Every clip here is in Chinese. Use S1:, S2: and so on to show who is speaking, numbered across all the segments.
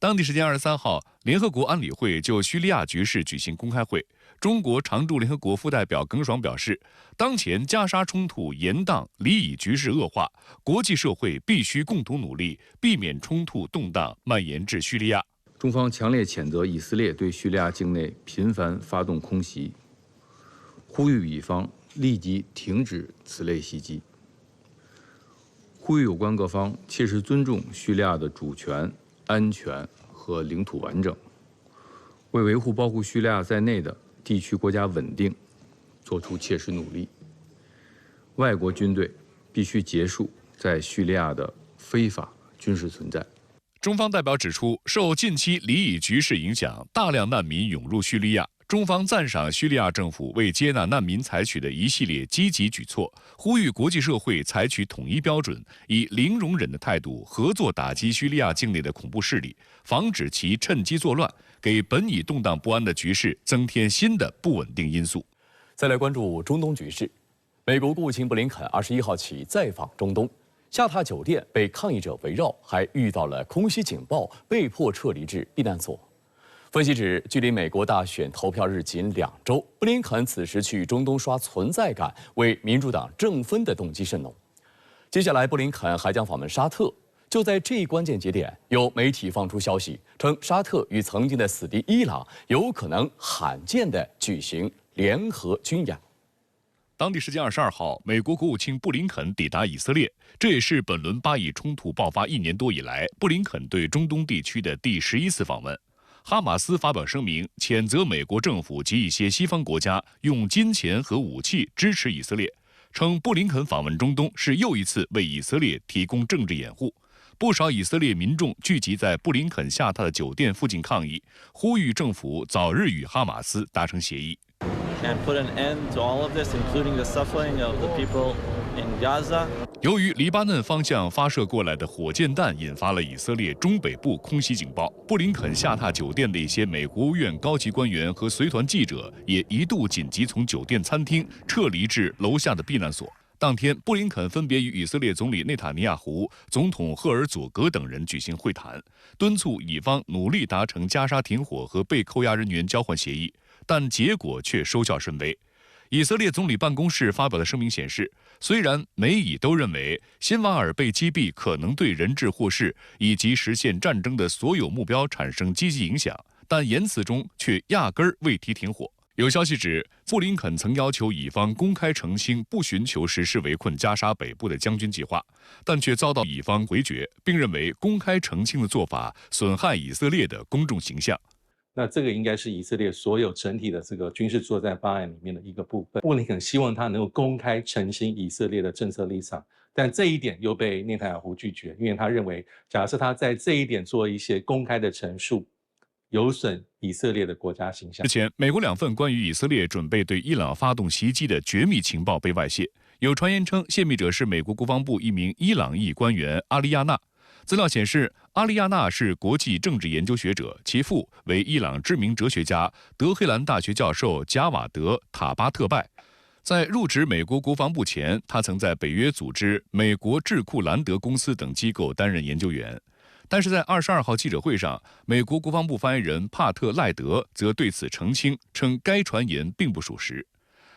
S1: 当地时间23号，联合国安理会就叙利亚局势举行公开会。中国常驻联合国副代表耿爽表示，当前加沙冲突延宕，里以局势恶化，国际社会必须共同努力，避免冲突动荡蔓延至叙利亚。
S2: 中方强烈谴责以色列对叙利亚境内频繁发动空袭，呼吁以方立即停止此类袭击，呼吁有关各方切实尊重叙利亚的主权、安全和领土完整，为维护包括叙利亚在内的地区国家稳定做出切实努力。外国军队必须结束在叙利亚的非法军事存在。
S1: 中方代表指出，受近期里以局势影响，大量难民涌入叙利亚。中方赞赏叙利亚政府为接纳难民采取的一系列积极举措，呼吁国际社会采取统一标准，以零容忍的态度合作打击叙利亚境内的恐怖势力，防止其趁机作乱，给本已动荡不安的局势增添新的不稳定因素。
S3: 再来关注中东局势，美国国务卿布林肯21号起再访中东，下榻酒店被抗议者围绕，还遇到了空袭警报，被迫撤离至避难所。分析指，距离美国大选投票日仅2周，布林肯此时去中东刷存在感，为民主党正分的动机甚浓。接下来，布林肯还将访问沙特。就在这一关键节点，有媒体放出消息，称沙特与曾经的死敌伊朗有可能罕见地举行联合军演。
S1: 当地时间22号，美国国务卿布林肯抵达以色列，这也是本轮巴以冲突爆发1年多以来，布林肯对中东地区的第11次访问。哈马斯发表声明，谴责美国政府及一些西方国家用金钱和武器支持以色列，称布林肯访问中东是又一次为以色列提供政治掩护。不少以色列民众聚集在布林肯下榻的酒店附近抗议，呼吁政府早日与哈马斯达成协议。
S4: And put an end to all of this, including the suffering of the people in Gaza.
S1: 由于黎巴嫩方向发射过来的火箭弹引发了以色列中北部空袭警报，布林肯下榻酒店的一些美国务院高级官员和随团记者也一度紧急从酒店餐厅撤离至楼下的避难所。当天，布林肯分别与以色列总理内塔尼亚胡、总统赫尔佐格等人举行会谈，敦促以方努力达成加沙停火和被扣押人员交换协议，但结果却收效甚微。以色列总理办公室发表的声明显示，虽然美以都认为辛瓦尔被击毙可能对人质获释以及实现战争的所有目标产生积极影响，但言辞中却压根儿未提停火。有消息指，布林肯曾要求以方公开澄清不寻求实施围困加沙北部的将军计划，但却遭到以方回绝，并认为公开澄清的做法损害以色列的公众形象。
S5: 那这个应该是以色列所有整体的这个军事作战方案里面的一个部分。布林肯希望他能够公开澄清以色列的政策立场，但这一点又被内塔尼亚胡拒绝，因为他认为，假设他在这一点做一些公开的陈述，有损以色列的国家形象。
S1: 之前，美国2份关于以色列准备对伊朗发动袭击的绝密情报被外泄，有传言称泄密者是美国国防部一名伊朗裔官员阿利亚纳。资料显示，阿利亚纳是国际政治研究学者，其父为伊朗知名哲学家德黑兰大学教授贾瓦德·塔巴特拜。在入职美国国防部前，他曾在北约组织、美国智库兰德公司等机构担任研究员。但是在22号记者会上，美国国防部发言人帕特赖德则对此澄清，称该传言并不属实。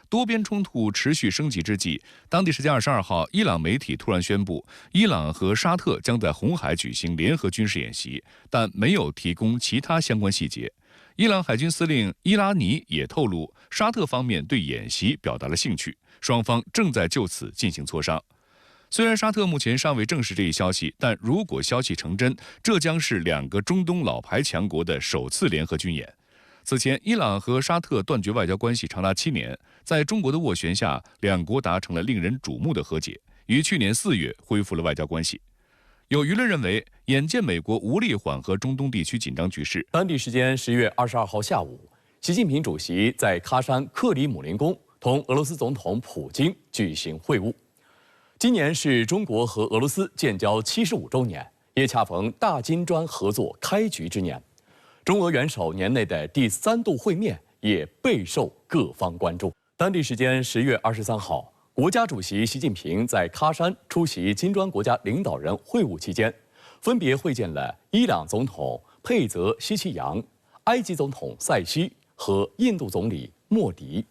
S1: 多边冲突持续升级之际，当地时间22号，伊朗媒体突然宣布，伊朗和沙特将在红海举行联合军事演习，但没有提供其他相关细节。伊朗海军司令伊拉尼也透露，沙特方面对演习表达了兴趣，双方正在就此进行磋商。虽然沙特目前尚未证实这一消息，但如果消息成真，这将是2个中东老牌强国的首次联合军演。此前，伊朗和沙特断绝外交关系长达7年，在中国的斡旋下，2国达成了令人瞩目的和解，于去年4月恢复了外交关系。有舆论认为，眼见美国无力缓和中东地区紧张局势，
S3: 当地时间10月22号下午，习近平主席在喀山克里姆林宫同俄罗斯总统普京举行会晤。今年是中国和俄罗斯建交75周年，也恰逢大金砖合作开局之年。中俄元首年内的第3度会面也备受各方关注。当地时间10月23号，国家主席习近平在喀山出席金砖国家领导人会晤期间，分别会见了伊朗总统佩泽西奇扬、埃及总统塞西和印度总理莫迪。